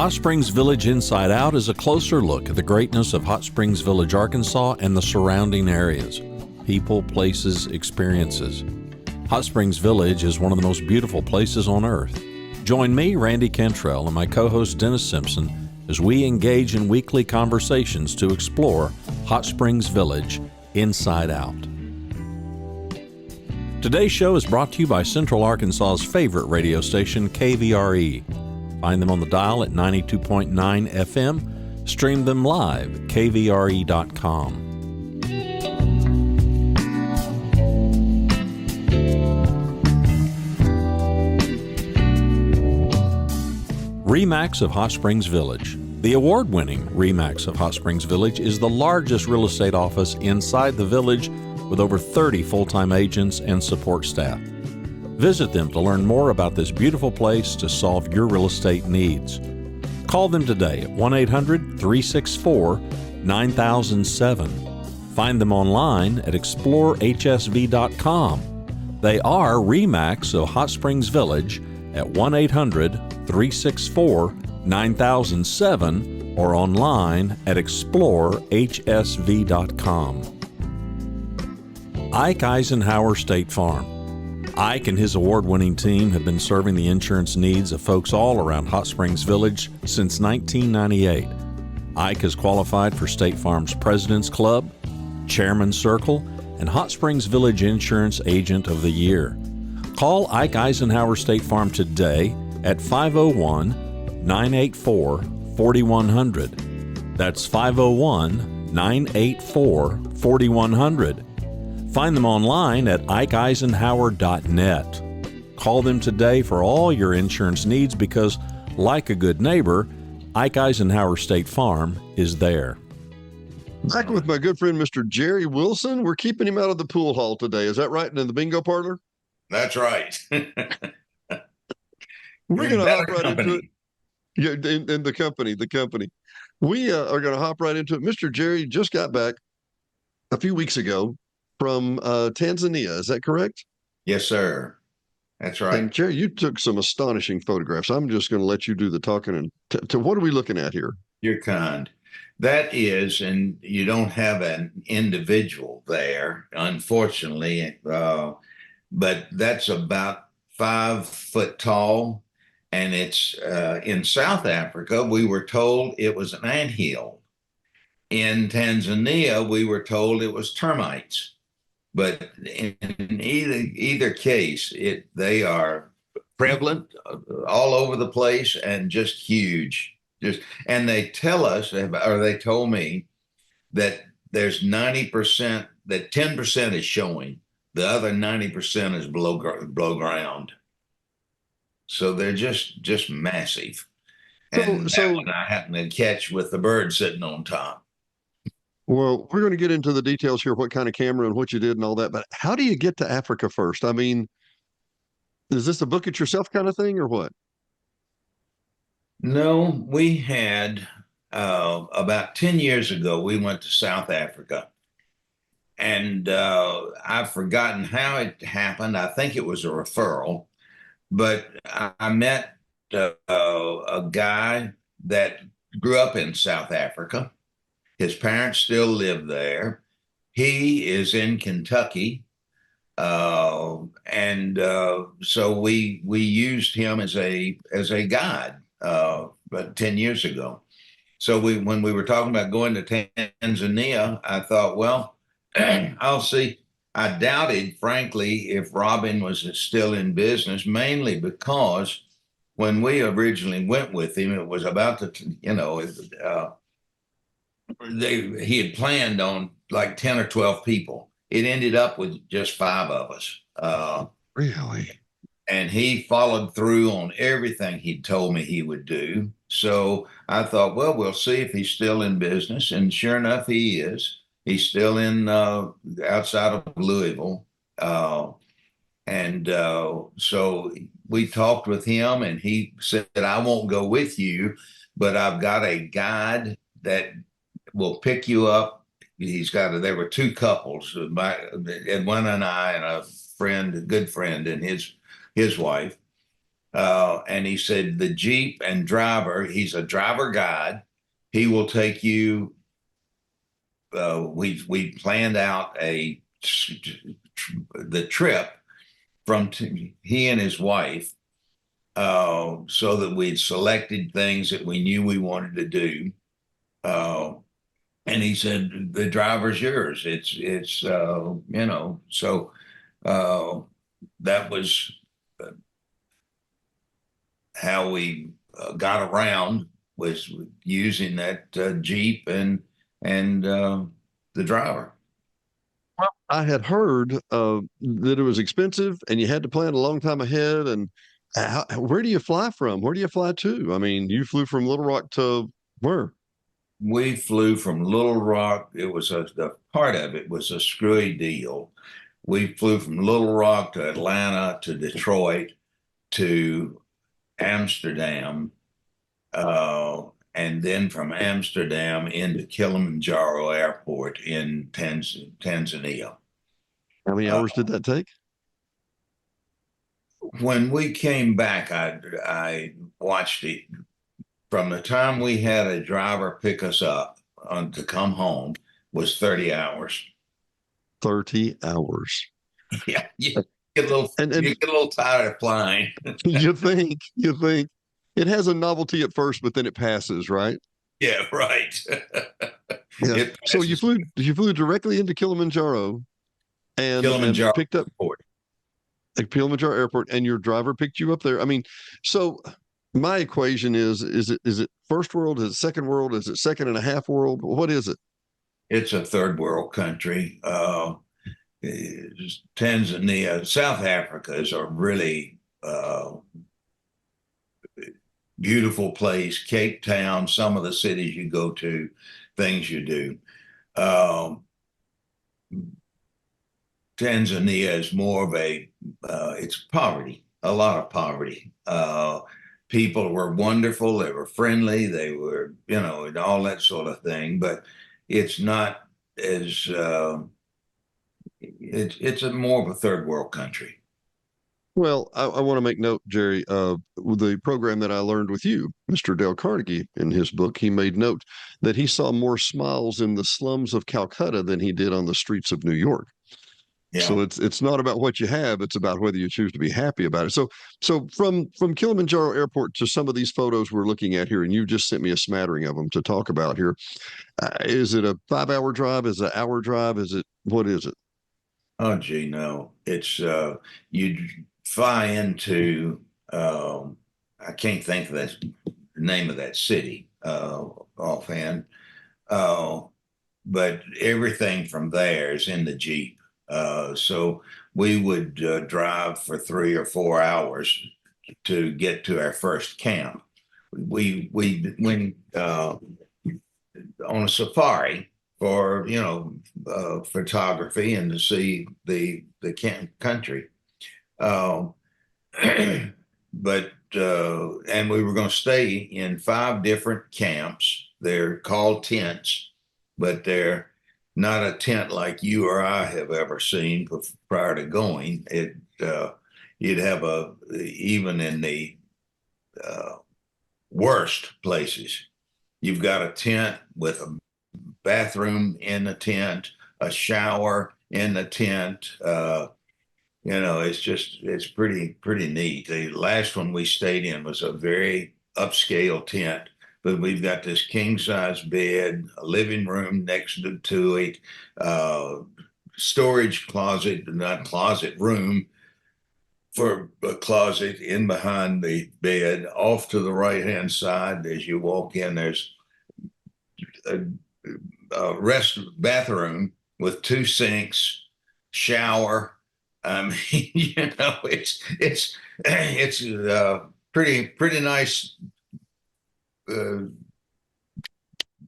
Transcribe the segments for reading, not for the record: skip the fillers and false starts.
Hot Springs Village Inside Out is a closer look at the greatness of Hot Springs Village, Arkansas and the surrounding areas. People, places, experiences. Hot Springs Village is one of the most beautiful places on earth. Join me, Randy Cantrell, and my co-host Dennis Simpson as we engage in weekly conversations to explore Hot Springs Village Inside Out. Today's show is brought to you by Central Arkansas's favorite radio station, KVRE. Find them on the dial at 92.9 FM. Stream them live at kvre.com. RE/MAX of Hot Springs Village. The award-winning RE/MAX of Hot Springs Village is the largest real estate office inside the village with over 30 full-time agents and support staff. Visit them to learn more about this beautiful place to solve your real estate needs. Call them today at 1-800-364-9007. Find them online at explorehsv.com. They are RE/MAX of Hot Springs Village at 1-800-364-9007 or online at explorehsv.com. Ike Eisenhower State Farm. Ike and his award-winning team have been serving the insurance needs of folks all around Hot Springs Village since 1998. Ike has qualified for State Farm's President's Club, Chairman's Circle, and Hot Springs Village Insurance Agent of the Year. Call Ike Eisenhower State Farm today at 501-984-4100. That's 501-984-4100. Find them online at ikeeisenhower.net. Call them today for all your insurance needs because, like a good neighbor, Ike Eisenhower State Farm is there. Back with my good friend, Mr. Jerry Wilson. We're keeping him out of the pool hall today. Is that right? And in the bingo parlor? That's right. We're going to hop right into it. Yeah, in the company. We are going to hop right into it. Mr. Jerry just got back a few weeks ago from Tanzania. Is that correct? Yes, sir. That's right. And Jerry, you took some astonishing photographs. I'm just going to let you do the talking. And to what are we looking at here? You're kind. That is, and you don't have an individual there, unfortunately, but that's about 5 foot tall. And it's in South Africa, we were told it was an anthill. In Tanzania, we were told it was termites. But in either case, they are prevalent all over the place and just huge. And they tell us, or they told me, that there's 90%, that 10% is showing. The other 90% is below ground. So they're just massive. And that one I happen to catch with the bird sitting on top. Well, we're going to get into the details here, what kind of camera and what you did and all that. But how do you get to Africa first? I mean, is this a book it yourself kind of thing or what? No, we had about 10 years ago, we went to South Africa. And I've forgotten how it happened. I think it was a referral. But I met a guy that grew up in South Africa. His parents still live there. He is in Kentucky. So we used him as a guide about 10 years ago. So when we were talking about going to Tanzania, I thought, well, I'll see. I doubted, frankly, if Robin was still in business, mainly because when we originally went with him, it was about he had planned on like 10 or 12 people. It ended up with just 5 of us. Really? And he followed through on everything he told me he would do. So I thought, well, we'll see if he's still in business. And sure enough, he is. He's still in outside of Louisville. So we talked with him and he said, I won't go with you, but I've got a guide that will pick you up. There were 2 couples, Edwin and I and a good friend and his wife. And he said the Jeep and driver, he's a driver guide. He will take you. We planned out the trip he and his wife, so that we'd selected things that we knew we wanted to do. And he said, the driver's yours. It's so that was how we got around, was using that Jeep and the driver. I had heard that it was expensive and you had to plan a long time ahead. And where do you fly from? Where do you fly to? I mean, you flew from Little Rock to where? We flew from Little Rock. It was the part of it was a screwy deal. We flew from Little Rock to Atlanta to Detroit to Amsterdam, and then from Amsterdam into Kilimanjaro Airport in Tanzania. How many hours did that take? When we came back, I watched it from the time we had a driver pick us up to come home was 30 hours. 30 hours. Yeah, you get a little And you get a little tired of flying. you think it has a novelty at first, but then it passes, right? Yeah, right. Yeah. It So passes you flew directly into Kilimanjaro and Kilimanjaro picked up Airport. at Kilimanjaro Airport, and your driver picked you up there. I mean, so my equation is it first world? Is it second world? Is it second and a half world? What is it? It's a third world country. Tanzania, South Africa is a really beautiful place. Cape Town, some of the cities you go to, things you do. Um, Tanzania is more of it's poverty, a lot of poverty. People were wonderful, they were friendly, they were, and all that sort of thing, but it's not as, it's a more of a third world country. Well, I want to make note, Jerry, of the program that I learned with you, Mr. Dale Carnegie, in his book. He made note that he saw more smiles in the slums of Calcutta than he did on the streets of New York. Yeah. So it's not about what you have; it's about whether you choose to be happy about it. So from Kilimanjaro Airport to some of these photos we're looking at here, and you just sent me a smattering of them to talk about here. Is it a 5 hour drive? Is it an hour drive? What is it? Oh, gee, no. It's you fly into I can't think of the name of that city offhand. Uh, but everything from there is in the Jeep. So we would drive for 3 or 4 hours to get to our first camp. We went on a safari for photography and to see the country. Uh, but and we were going to stay in 5 different camps. They're called tents, but they're not a tent like you or I have ever seen prior to going. You'd have even in the worst places, you've got a tent with a bathroom in the tent, a shower in the tent. It's pretty neat. The last one we stayed in was a very upscale tent, but we've got this king size bed, a living room next to it, storage closet, not closet, room for a closet in behind the bed. Off to the right hand side, as you walk in, there's a rest bathroom with 2 sinks, shower. I mean, it's pretty nice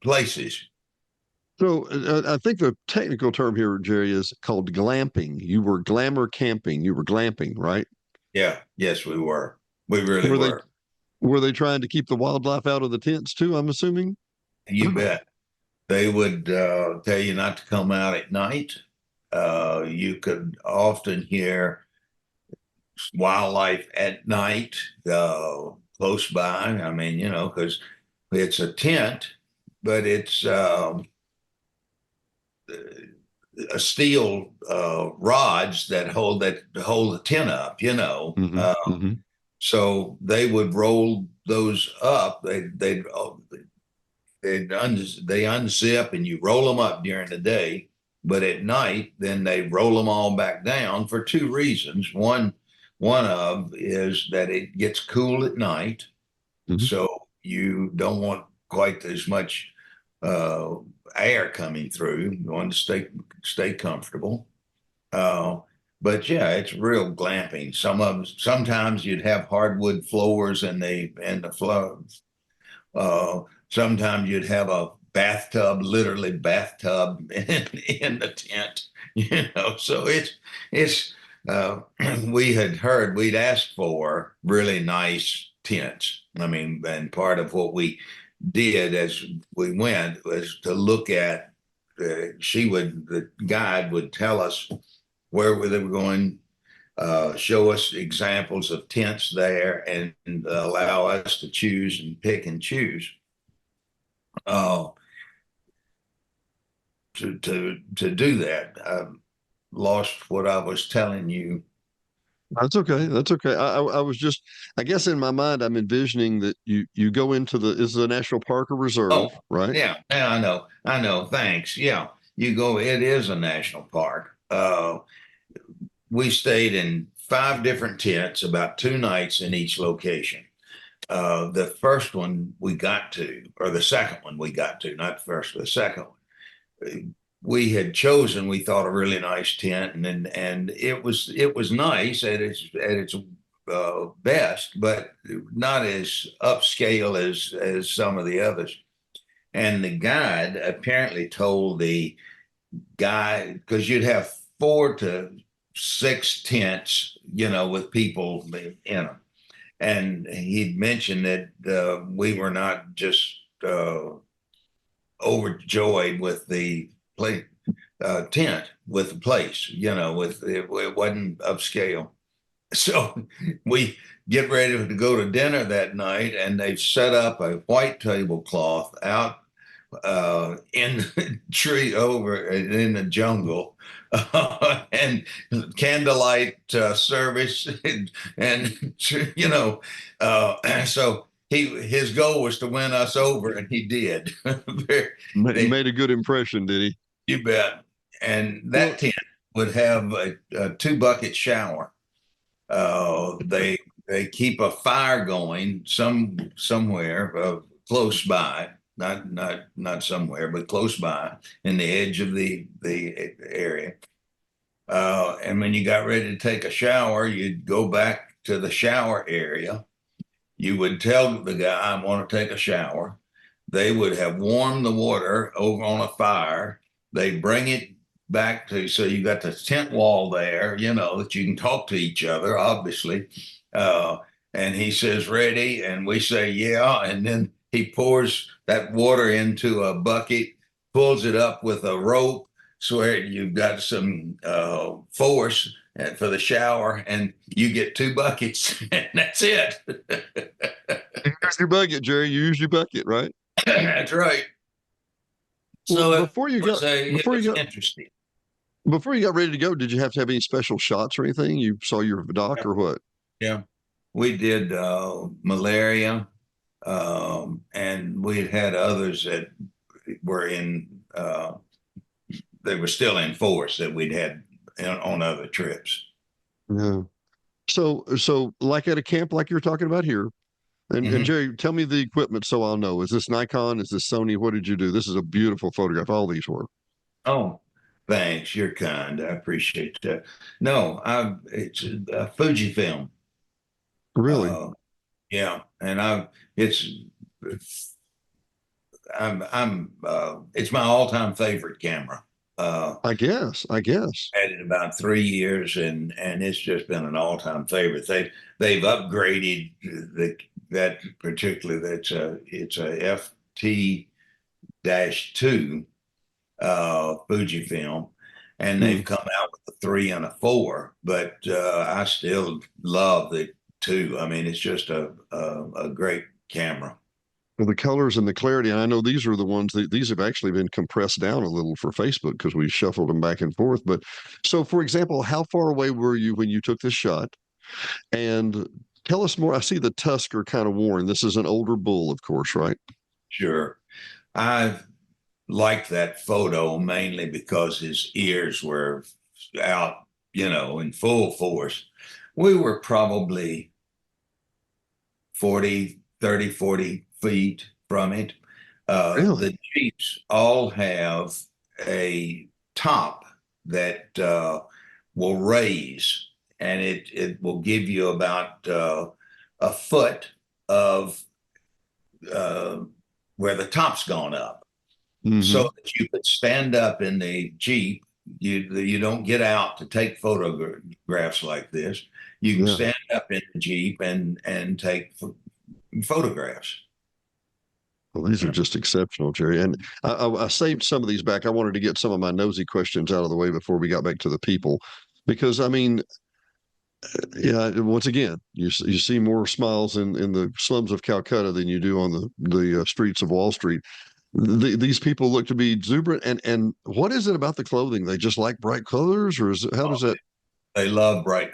places. So I think the technical term here, Jerry, is called glamping. You were glamour camping. You were glamping, right? Yeah, yes, we were. We really Were they were. were they trying to keep the wildlife out of the tents too, I'm assuming? You bet. They would tell you not to come out at night. You could often hear wildlife at night, close by. I mean, because it's a tent, but it's a steel rods that hold the tent up. Hmm. Hmm. So they would roll those up. They unzip and you roll them up during the day, but at night then they roll them all back down for two reasons. One of is that it gets cool at night, Hmm. so you don't want quite as much uh, air coming through. You want to stay comfortable. Uh, but yeah, it's real glamping. Sometimes you'd have hardwood floors and the floors. Sometimes you'd have a bathtub, literally bathtub in the tent, So it's we'd asked for really nice tents. I mean, and part of what we did as we went was to look at. The guide would tell us where they were going, show us examples of tents there, and allow us to choose and pick and choose. Uh, to do that. I lost what I was telling you. That's okay. That's okay. I was just, I guess in my mind, I'm envisioning that you go into is it a national park or reserve, Oh, right? yeah, I know. Thanks. Yeah, you go. It is a national park. We stayed in five different tents, about 2 nights in each location. The first one we got to, or the second one we got to, not the first, the second one, we had chosen, we thought, a really nice tent, and it was nice at its best, but not as upscale as some of the others. And the guide apparently told the guy, because you'd have 4 to 6 tents, with people in them, and he'd mentioned that we were not just overjoyed with the place, tent with the place, with it wasn't upscale. So we get ready to go to dinner that night, and they've set up a white tablecloth out in the tree over in the jungle, and candlelight service, and so his goal was to win us over, and he did. They, Made a good impression, did he? you bet. And that Well, tent would have a 2 bucket shower. They keep a fire going somewhere close by, not somewhere, but close by in the edge of the area. And when you got ready to take a shower, you'd go back to the shower area. You would tell the guy, "I want to take a shower." They would have warmed the water over on a fire. They bring it back to, so you got the tent wall there, that you can talk to each other, obviously. Uh, and he says, "Ready?" And we say, "Yeah." And then he pours that water into a bucket, pulls it up with a rope, so you've got some force for the shower, and you get 2 buckets, and that's it. here's your bucket, Jerry. You use your bucket, right? That's right. Well, So it was interesting. before you got ready to go, did you have to have any special shots or anything? You saw your doc Yeah. or what? Yeah. We did malaria, and we had others that were they were still in force that we'd had on other trips. Yeah. So like at a camp like you're talking about here, and Hmm. Jerry, tell me the equipment so I'll know. Is this Nikon? Is this Sony? What did you do? This is a beautiful photograph. All these were. Oh, thanks. You're kind. I appreciate that. No, it's a Fujifilm. Really? Uh, yeah, and it's it's my all-time favorite camera. I guess. I guess. Had it about 3 years, and it's just been an all-time favorite. They've upgraded that particularly. It's a FT-2 Fujifilm, and they've Mm. come out with a 3 and a 4. But I still love the 2. I mean, it's just a great camera. Well, the colors and the clarity. And I know these are the ones that these have actually been compressed down a little for Facebook because we shuffled them back and forth. But so, for example, how far away were you when you took this shot? And tell us more. I see the tusk are kind of worn. This is an older bull, of course, right? Sure. I liked that photo mainly because his ears were out, in full force. We were probably 40 feet from it. Really? The Jeeps all have a top that will raise, and it will give you about a foot of uh, where the top's gone up, so Hmm. that you could stand up in the Jeep. You don't get out to take photographs like this. You can Yeah. stand up in the Jeep and take photographs. Well, these are just exceptional, Jerry. And I saved some of these back. I wanted to get some of my nosy questions out of the way before we got back to the people, because I mean, yeah. Once again, you see more smiles in the slums of Calcutta than you do on the streets of Wall Street. These people look to be exuberant. And what is it about the clothing? They just like bright colors, or is it, how does that? They love bright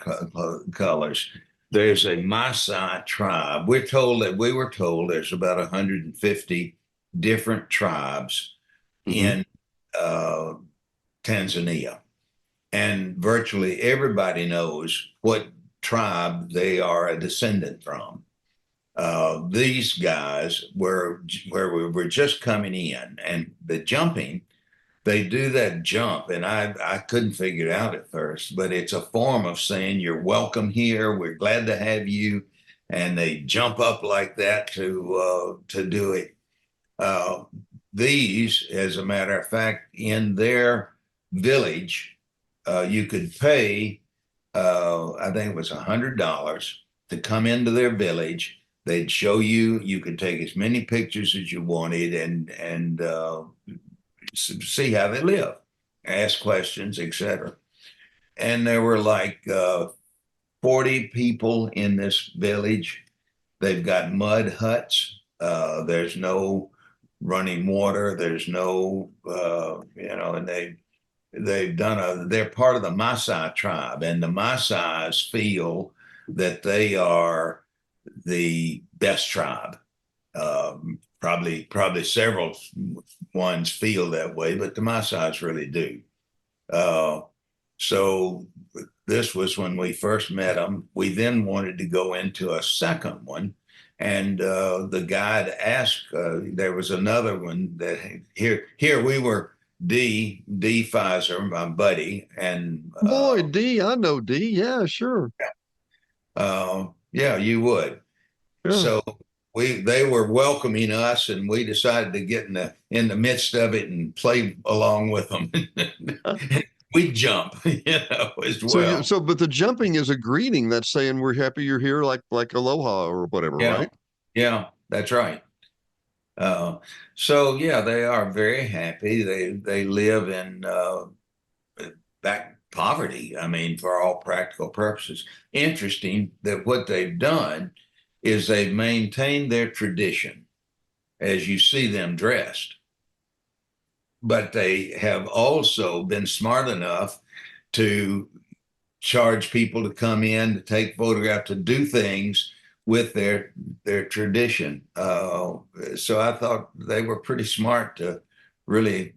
colors. There's a Maasai tribe. We were told there's about 150 different tribes Hmm. in uh, Tanzania, and virtually everybody knows what tribe they are a descendant from. These guys were where we were just coming in, and the jumping, they do that jump, and I couldn't figure it out at first, but it's a form of saying you're welcome here. We're glad to have you, and they jump up like that to do it. Uh, these, as a matter of fact, in their village, you could pay, I think it was $100 to come into their village. They'd show you. You could take as many pictures as you wanted, and see how they live, ask questions, etc. And there were like 40 people in this village. They've got mud huts. There's no running water. There's no, and they're part of the Maasai tribe, and the Maasai's feel that they are the best tribe. Probably several ones feel that way, but the Maasai's really do. Uh, so this was when we first met them. We then wanted to go into a second one, and the guide asked. There was another one that here we were. D Pfizer, my buddy, and Boy, D, I know D. Yeah, sure. yeah, you would. Yeah. So they were welcoming us, and we decided to get in the midst of it and play along with them. We jump, as So you well. but the jumping is a greeting that's saying we're happy you're here, like aloha or whatever, Yeah, right? yeah, that's right. Uh, so yeah, they are very happy. They live in back poverty. I mean, for all practical purposes. Interesting that what they've done is they've maintained their tradition as you see them dressed, but they have also been smart enough to charge people to come in to take photographs, to do things with their tradition. So I thought they were pretty smart to really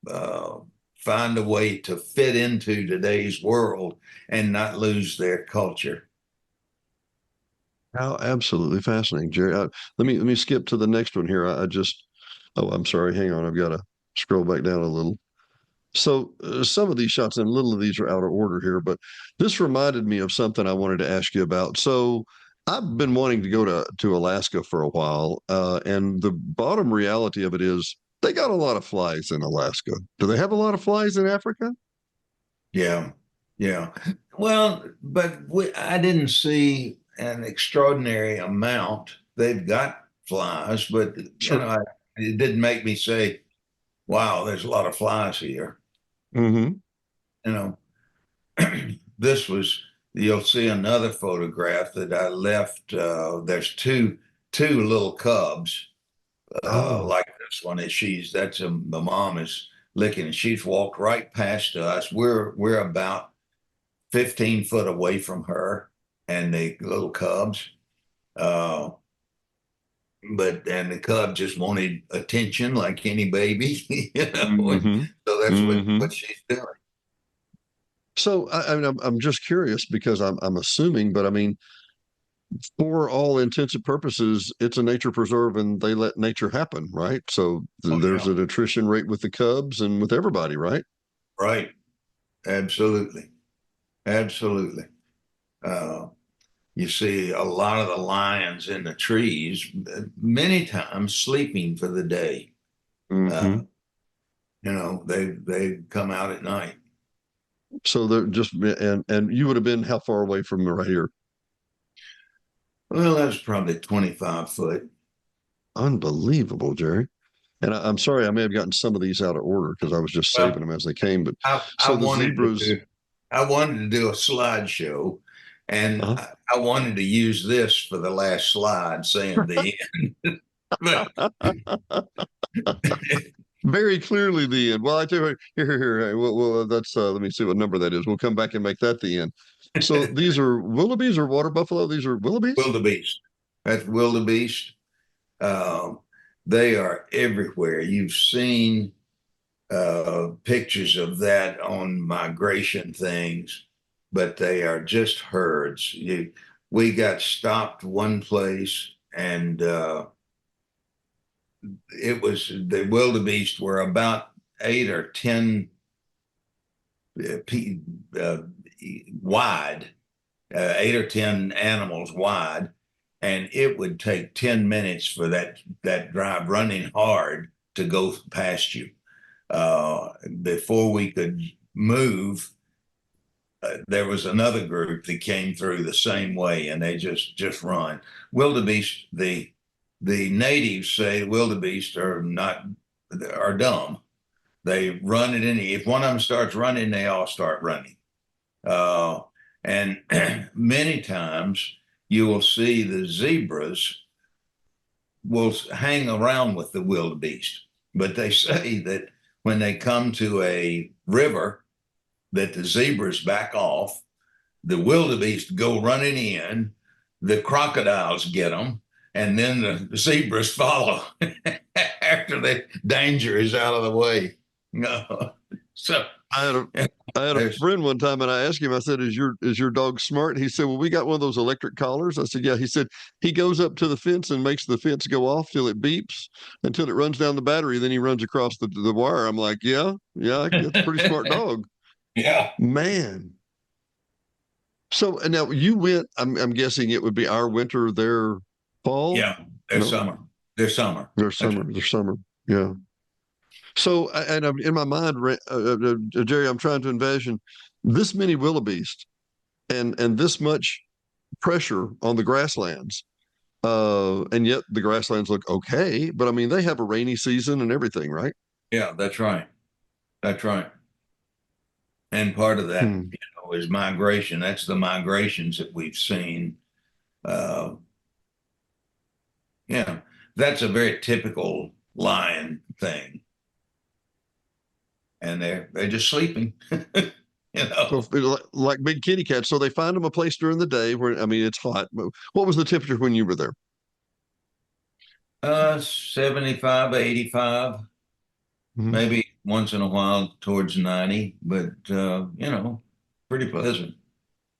uh, find a way to fit into today's world and not lose their culture. How absolutely fascinating, Jerry. Let me skip to the next one here. I just oh, I'm sorry. Hang on. I've got to scroll back down a little. So some of these shots, and little of these are out of order here, but this reminded me of something I wanted to ask you about. So I've been wanting to go to Alaska for a while, and the bottom reality of it is they got a lot of flies in Alaska. Do they have a lot of flies in Africa? Yeah, yeah. Well, but I didn't see an extraordinary amount. They've got flies, but Sure. it didn't make me say, "Wow, there's a lot of flies here." Hmm. you know, this was, you'll see another photograph that I left. There's two little cubs, Oh, like this one. The mom is licking, and she's walked right past us. We're about 15 foot away from her and the little cubs. Uh, and the cub just wanted attention like any baby, and hmm so that's hmm what she's doing. So I mean, I'm just curious because I'm assuming, but I mean, for all intents and purposes, it's a nature preserve and they let nature happen, right? So Oh there's yeah, an attrition rate with the cubs and with everybody, right? right. Absolutely, absolutely. Uh, you see a lot of the lions in the trees, many times sleeping for the day. Uh, hmm they come out at night. So they're just and you would have been how far away from right here? Well, that's probably 25 foot. Unbelievable, Jerry. And I'm sorry, I may have gotten some of these out of order because I was just saving Well, them as they came. But I so the wanted to zebras, do I wanted to do a slideshow, and uh, I wanted to use this for the last slide, saying the end. But very clearly the end. Well, I tell you what, here. Hey, well, that's let me see what number that is. We'll come back and make that the end. So these are wildebeest or water buffalo. These are wildebeest. wildebeest, that's wildebeest. Um, they are everywhere. You've seen pictures of that on migration things, but they are just herds. We got stopped one place, and it was the wildebeest were about 8 or 10 uh, wide, 8 or 10 animals wide, and it would take 10 minutes for that drive running hard to go past you. Before we could move, there was another group that came through the same way, and they just run. Wildebeest, the natives say wildebeest are dumb. They run at any. If one of them starts running, they all start running. Uh, and many times you will see the zebras will hang around with the wildebeest, but they say that when they come to a river, that the zebras back off, the wildebeest go running in, the crocodiles get them, and then the zebras follow after the danger is out of the way. No, so I had a I had a there's friend one time, and I asked him. I said, "Is your dog smart?" He said, "Well, we got one of those electric collars." I said, "Yeah." He said he goes up to the fence and makes the fence go off till it beeps until it runs down the battery. Then he runs across the wire. I'm like, "Yeah, yeah, that's a pretty smart dog, yeah, man." So and now you went. I'm guessing it would be our winter, their fall. yeah, there's No, summer, there's summer. their That's summer. Their summer. Yeah. So, and I'm in my mind, Jerry, I'm trying to envision this many wildebeest and this much pressure on the grasslands. And yet the grasslands look okay, but I mean they have a rainy season and everything, right? yeah, that's right. That's right. And part of that, Hmm. is migration. That's the migrations that we've seen. Uh, yeah, that's a very typical lion thing, and they're just sleeping. you So know, like big kitty cats. So they find them a place during the day where I mean it's hot. What was the temperature when you were there? 75, 85, Hmm. maybe once in a while towards 90, but pretty pleasant.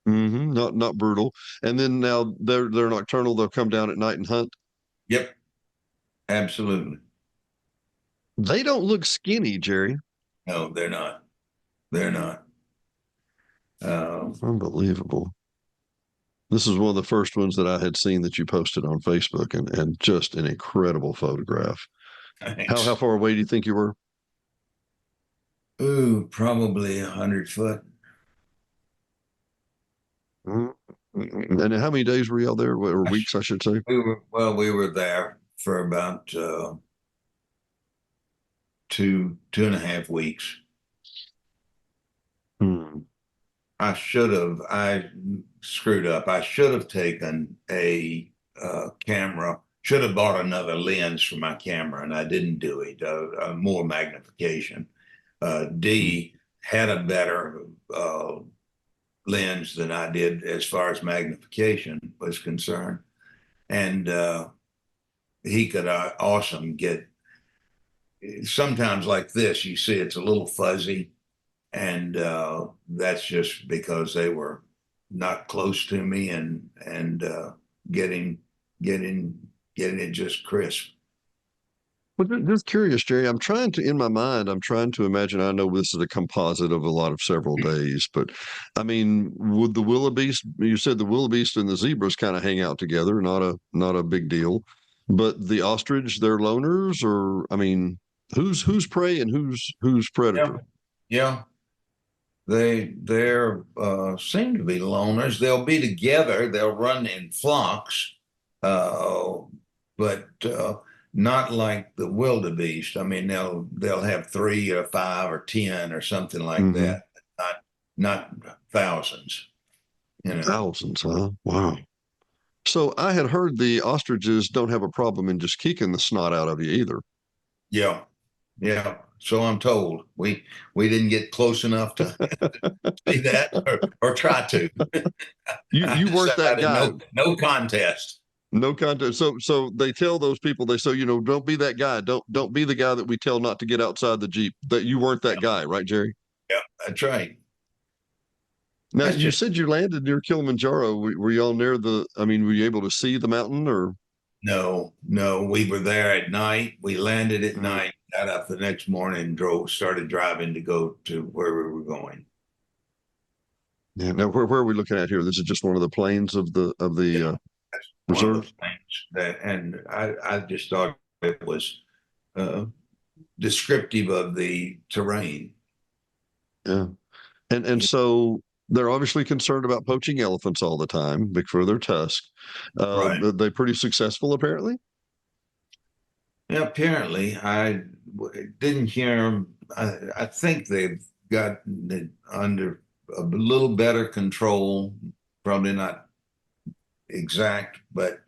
Not brutal. And then now they're nocturnal. They'll come down at night and hunt. Yep, absolutely. They don't look skinny, Jerry. No, they're not. They're not. Unbelievable. This is one of the first ones that I had seen that you posted on Facebook, and just an incredible photograph. How Thanks. far away do you think you were? Ooh, probably 100 foot. Mm. And how many days were y'all there, or weeks, I should say? We were there for about 2.5 weeks. Hmm. I screwed up. I should have taken a camera, should have bought another lens for my camera, and I didn't do it. More magnification. D had a better lens than I did as far as magnification was concerned. And he could awesome get, sometimes like this, you see it's a little fuzzy. And that's just because they were not close to me and getting getting getting it just crisp. Well, just curious, Jerry. I'm trying to, in my mind, I'm trying to imagine. I know this is a composite of a lot of several days, but I mean, would the wildebeest? You said the wildebeest and the zebras kind of hang out together, not a big deal. But the ostrich, they're loners, or I mean, who's prey and who's Yeah, predator? yeah. They're seem to be loners. They'll be together. They'll run in flocks, uh, but not like the wildebeest. I mean, they'll have three or five or 10 or something like Hmm. that. Not thousands. You know. Thousands, huh? Wow. So I had heard the ostriches don't have a problem in just kicking the snot out of you either. Yeah, yeah. So I'm told we didn't get close enough to see that or try to. I You weren't that decided guy. no contest. No contest. So they tell those people, they say, don't be that guy. Don't be the guy that we tell not to get outside the Jeep. That you weren't that Yeah, guy, right, Jerry? yeah, that's right. Now That's you just said you landed near Kilimanjaro. Were you all near I mean, were you able to see the mountain or? no. We were there at night. We landed at Mm, night, got up the next morning, started driving to go to where we were going. yeah. Now where are we looking at here? This is just one of the plains of Yeah, the that's one of reserve. those things that, and I just thought it was uh, descriptive of the terrain. Yeah. And so they're obviously concerned about poaching elephants all the time for their tusk. Right. But they pretty successful apparently. Yeah, apparently, didn't hear them. I think they've gotten it under a little better control. Probably not exact, but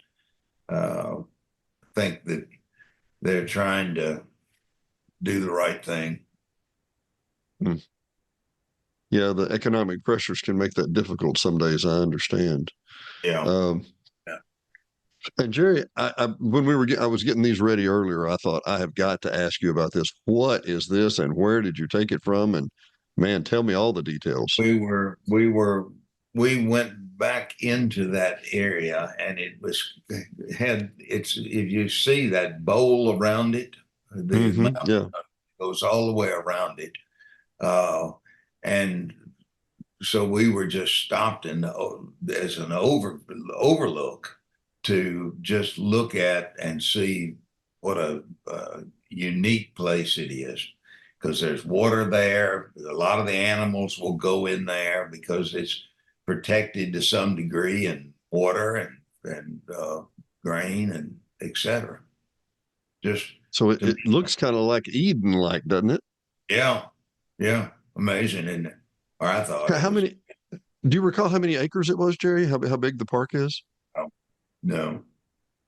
I think that they're trying to do the right thing. Hmm. Yeah, the economic pressures can make that difficult some days. I understand. Yeah. Um, Yeah. and Jerry, when I was getting these ready earlier, I thought I have got to ask you about this. What is this, and where did you take it from? And man, tell me all the details. We went back into that area and had it's if you see that bowl around it, the mountain Yeah. goes all the way around it. Uh, and so we were just stopped as an overlook to just look at and see what a unique place it is because there's water there. A lot of the animals will go in there because it's protected to some degree and water and grain and etc. Just So to me, it looks kind of like Eden, like, doesn't it? yeah, yeah, amazing, isn't it? Or I thought it How was. many? Do you recall how many acres it was, Jerry? How big the park is? Oh, no,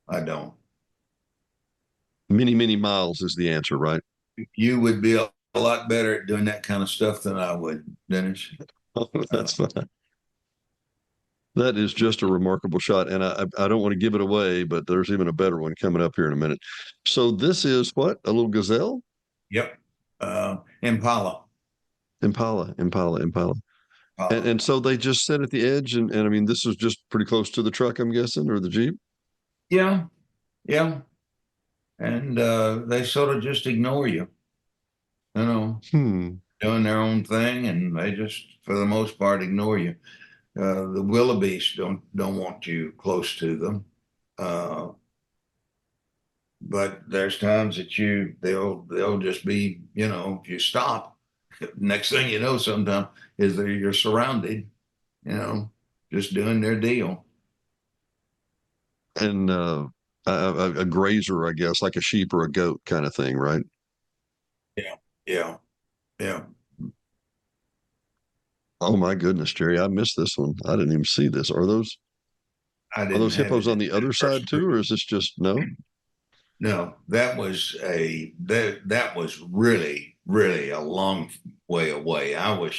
I don't. Many, many miles is the answer, right? You would be a lot better at doing that kind of stuff than I would, Dennis. That's fine. That is just a remarkable shot, and I don't want to give it away, but there's even a better one coming up here in a minute. So this is what, a little gazelle, Yep. Impala. Impala, Impala. and so they just sit at the edge, and I mean this is just pretty close to the truck, I'm guessing, or the Jeep. Yeah, yeah. And they sort of just ignore you, you know, Hmm. doing their own thing, and they just, for the most part, ignore you. The wildebeest don't want you close to them. Uh, but there's times that they'll just be, if you stop, next thing you know, sometimes is that you're surrounded, you know, just doing their deal. And a grazer, I guess, like a sheep or a goat kind of thing, right? Yeah, yeah, yeah. Oh my goodness, Jerry, I missed this one. I didn't even see this. I Are didn't those have hippos it on in the that other first side too, or group. is this just no? No, that was really, really a long way away. I was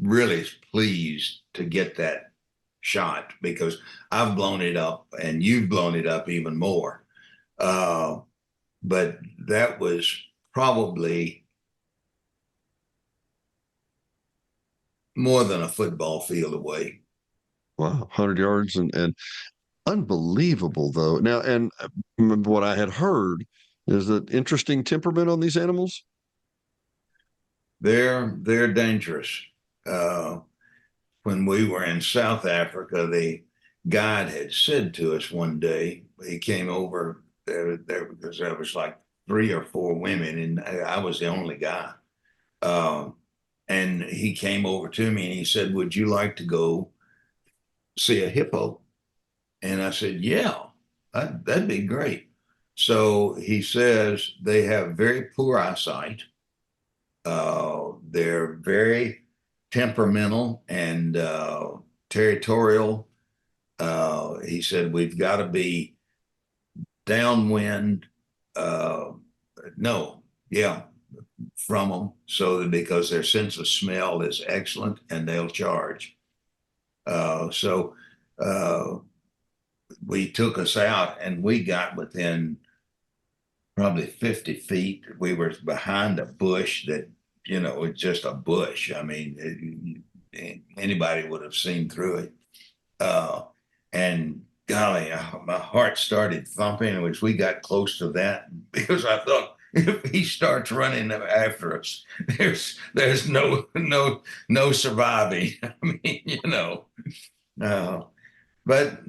really pleased to get that shot because I've blown it up and you've blown it up even more. Uh, but that was probably more than a football field away. Wow, 100 yards and unbelievable though. Now, and what I had heard is that interesting temperament on these animals. They're dangerous. Uh, when we were in South Africa, the guide had said to us one day, he came over there because there was like 3 or 4 women, and I was the only guy. Um, and he came over to me and he said, "Would you like to go see a hippo?" And I said, "Yeah, that'd be great." So he says they have very poor eyesight. They're very temperamental and territorial. He said we've got to be downwind. Uh, no, yeah, from them, so that because their sense of smell is excellent and they'll charge. So uh, we took us out and we got within probably 50 feet. We were behind a bush that, it's just a bush. I mean, anybody would have seen through it. Uh, and golly, my heart started thumping as we got close to that because I thought if he starts running after us, there's no surviving. I mean, uh, but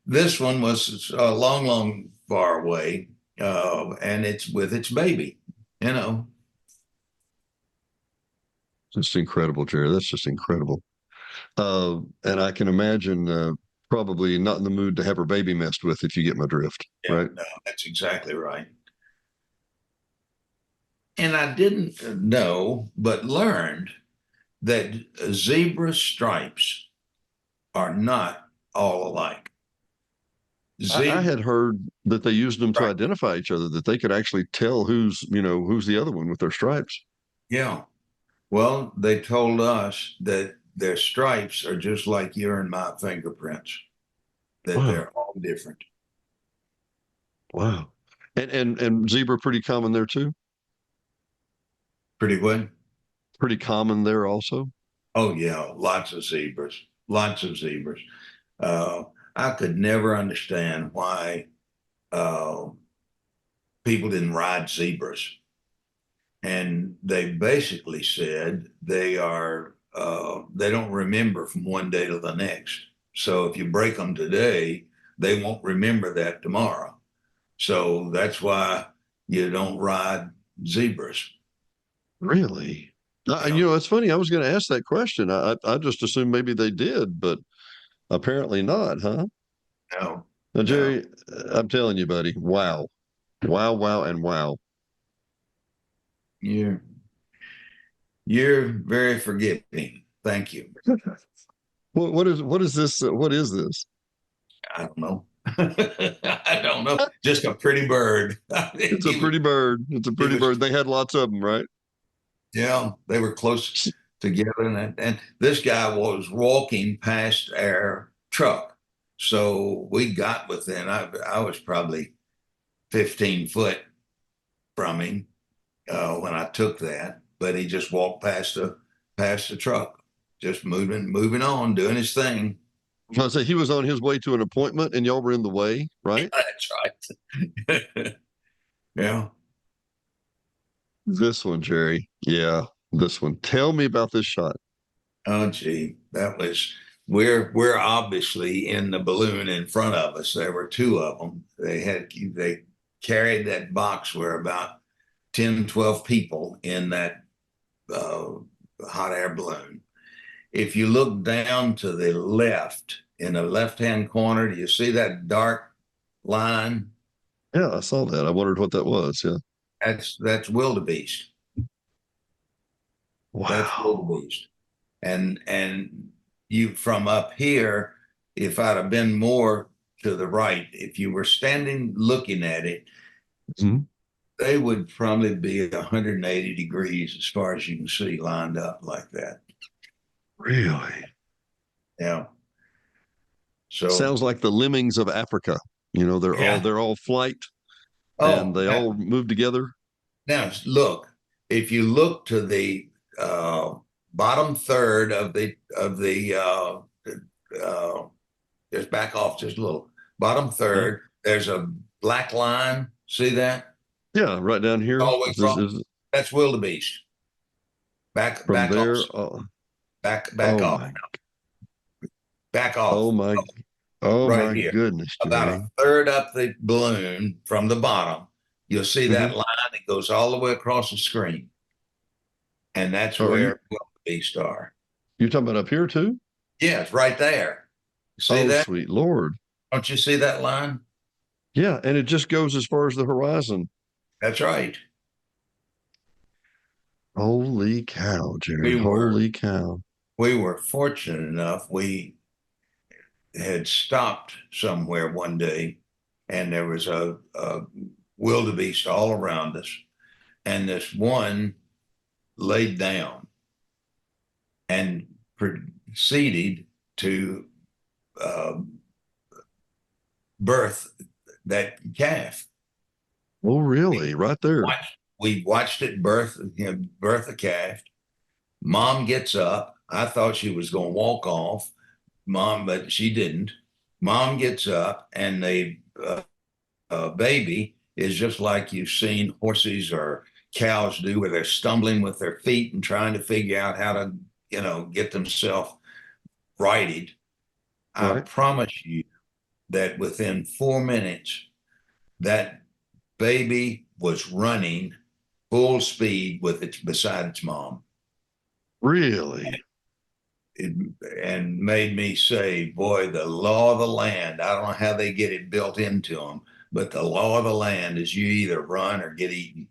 this one was a long, long far away, and it's with its baby. You know, Just incredible, Jerry. That's just incredible. And I can imagine probably not in the mood to have her baby messed with if you get my drift, yeah, right? no, that's exactly right. And I didn't know, but learned that zebra stripes are not all alike. I Zebra, had heard that they used them to right? identify each other, that they could actually tell who's the other one with their stripes. Yeah. Well, they told us that their stripes are just like your and my fingerprints, that Wow. they're all different. Wow. And zebra pretty common there too. Pretty good. Pretty common there also. Oh, yeah. Lots of zebras, lots of zebras. Uh, I could never understand why uh, people didn't ride zebras. And they basically said they don't remember from one day to the next. So if you break them today, they won't remember that tomorrow. So that's why you don't ride zebras. Really? Yeah, It's funny. I was going to ask that question. I just assumed maybe they did, but apparently not, huh? no, Now, no. Jerry, I'm telling you, buddy. Wow, wow, wow, and wow. You're you're very forgiving. Thank you. What is this? What is this? I don't know. I don't know. Just a pretty bird. I think It's a he was pretty bird. It's a he pretty was bird. They had lots of them, right? yeah, they were close together, and this guy was walking past our truck. So we got within, I was probably 15 foot from him when I took that, but he just walked past the truck, just moving on, doing his thing. I say he was on his way to an appointment, and y'all were in the way, right? That's right. Yeah. This one, Jerry. Yeah, this one. Tell me about this shot. Oh, gee, that was we're obviously in the balloon in front of us. There were two of them. They carried that box where about 10, 12 people in that uh, hot air balloon. If you look down to the left in the left hand corner, do you see that dark line? Yeah, I saw that. I wondered what that was. Yeah. That's wildebeest. That's Wow. wildebeest. and you from up here, if I'd have been more to the right, if you were standing looking at it, Mhm. they would probably be 180 degrees as far as you can see lined up like that. Really? Yeah. So Sounds like the lemmings of Africa. yeah. They're all flight and Oh, they all move together. now look, if you look to the bottom third of the uh, just back off just a little. Bottom Yeah. third, there's a black line. See that? Yeah, right down here. All the way across. That's wildebeest. From Back off. there. Back Oh off. my, Back oh off. my, oh Right my here. goodness, About a Jerry. third up the balloon from the bottom. You'll see that Hmm. line that goes all the way across the screen. And that's Are you where wildebeest are. you talking about up here too? Yes, right there. See Oh, that? sweet Lord. Don't you see that line? Yeah, and it just goes as far as the horizon. That's right. Holy cow, Jerry. We were Holy cow. we were fortunate enough. We had stopped somewhere one day, and there was a wildebeest all around us, and this one laid down and proceeded to uh, birth that calf. Oh, really? Right there. We watched it birth, birth a calf. Mom gets up. I thought she was going to walk off, Mom, but she didn't. Mom gets up, and the baby is just like you've seen horses or cows do, where they're stumbling with their feet and trying to figure out how to, get themselves righted. I Right. promise you that within 4 minutes, that baby was running full speed with its beside its mom. Really? It, and made me say, boy, the law of the land, I don't know how they get it built into them, but the law of the land is you either run or get eaten.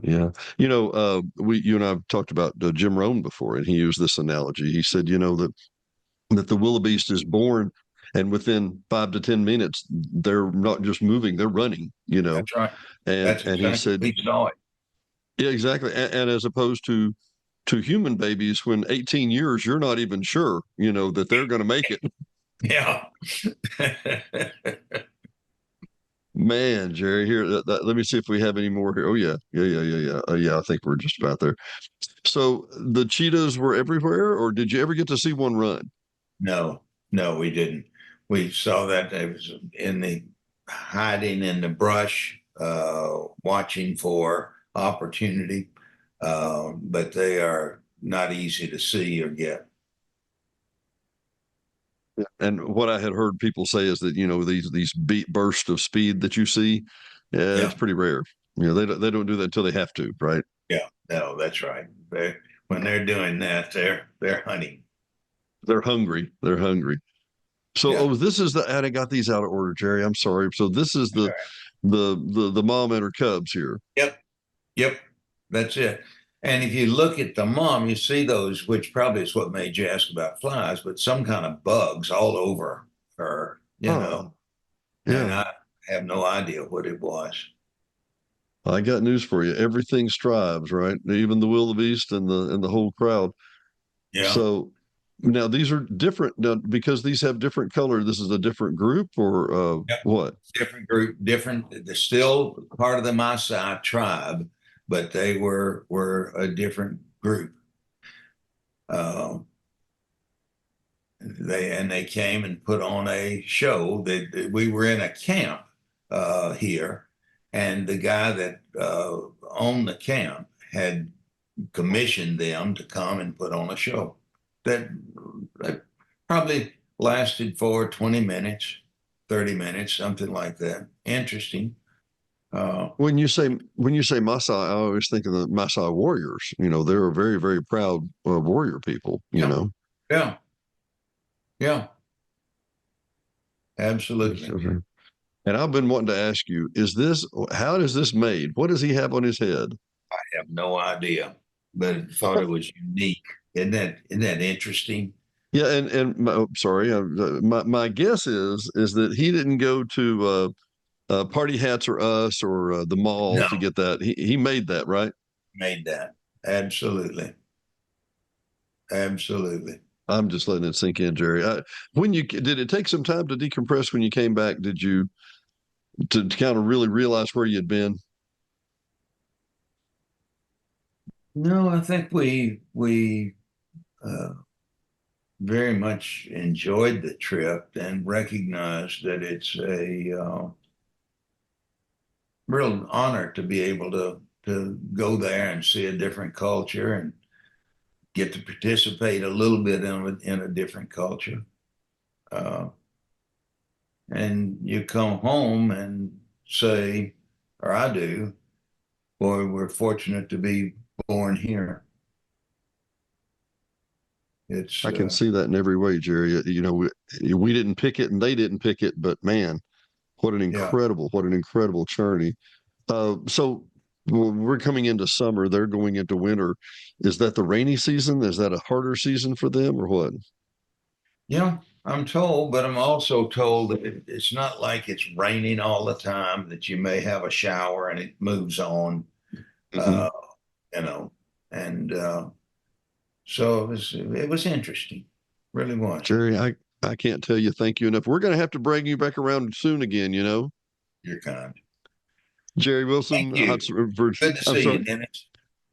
Yeah. You and I've talked about Jim Rohn before, and he used this analogy. He said, that the wildebeest is born, and within 5 to 10 minutes, they're not just moving, they're running, That's right. and That's he exactly said, we saw it. yeah, exactly. And as opposed to human babies, when 18 years, you're not even sure, that they're going to make it. Yeah. Man, Jerry, here, let me see if we have any more here. Oh, yeah. Yeah, yeah, yeah, yeah. Yeah, I think we're just about there. So the cheetahs were everywhere, or did you ever get to see one run? No, no, we didn't. We saw that it was in the hiding in the brush, watching for opportunity. But they are not easy to see or get. And what I had heard people say is that these beat bursts of speed that you see, yeah, Yeah, it's pretty rare. They don't do that until they have to, right? yeah, no, that's right. When they're doing that, they're hunting. They're hungry. They're hungry. So, Yeah, this is and I got these out of order, Jerry. I'm sorry. So this is the mom and her cubs here. yep, yep, that's it. And if you look at the mom, you see those, which probably is what made you ask about flies, but some kind of bugs all over her, Oh, and yeah. I have no idea what it was. I got news for you. Everything strives, right? Even the wildebeest and the whole crowd. Yeah. So now these are different now, because these have different color. This is a different group, or Yep. what? Different group, different. They're still part of the Maasai tribe, but they were a different group. Uh, they came and put on a show. We were in a camp here, and the guy that owned the camp had commissioned them to come and put on a show that, that probably lasted for 20 minutes, 30 minutes, something like that. Interesting. Uh, When you say Maasai, I always think of the Maasai warriors. They're a very, very proud warrior people. yeah, yeah, yeah, absolutely. And I've been wanting to ask you: how is this made? What does he have on his head? I have no idea. but I thought it was unique. Isn't that interesting? Yeah, sorry, my guess is that he didn't go to Party Hats or Us or the mall No, to get that. He made that, right? made that. Absolutely. Absolutely. I'm just letting it sink in, Jerry. When you did it take some time to decompress when you came back? Did you to kind of really realize where you'd been? No, I think we uh, very much enjoyed the trip and recognized that it's a real honor to be able to go there and see a different culture and get to participate a little bit in a different culture. Uh, and you come home and say, or I do, boy, we're fortunate to be born here. It's I can see that in every way, Jerry. We didn't pick it and they didn't pick it, but man, yeah, what an incredible journey. So we're coming into summer, they're going into winter. Is that the rainy season? Is that a harder season for them or what? yeah. I'm told, but I'm also told that it's not like it's raining all the time, that you may have a shower and it moves on, Hmm. uh, you know, and so it was interesting, really was. Jerry, I can't tell you thank you enough. We're going to have to bring you back around soon again, you know. You're kind. Jerry Thank Wilson, you. Good to I'm see you, sorry. Dennis.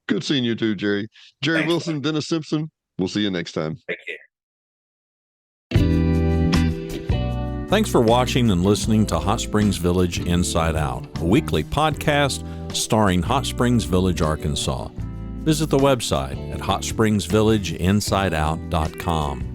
Good seeing you too, Jerry. Jerry Thanks, buddy. Wilson, Dennis Simpson. We'll see you next time. Take care. Thanks for watching and listening to Hot Springs Village Inside Out, a weekly podcast starring Hot Springs Village, Arkansas. Visit the website at hotspringsvillageinsideout.com.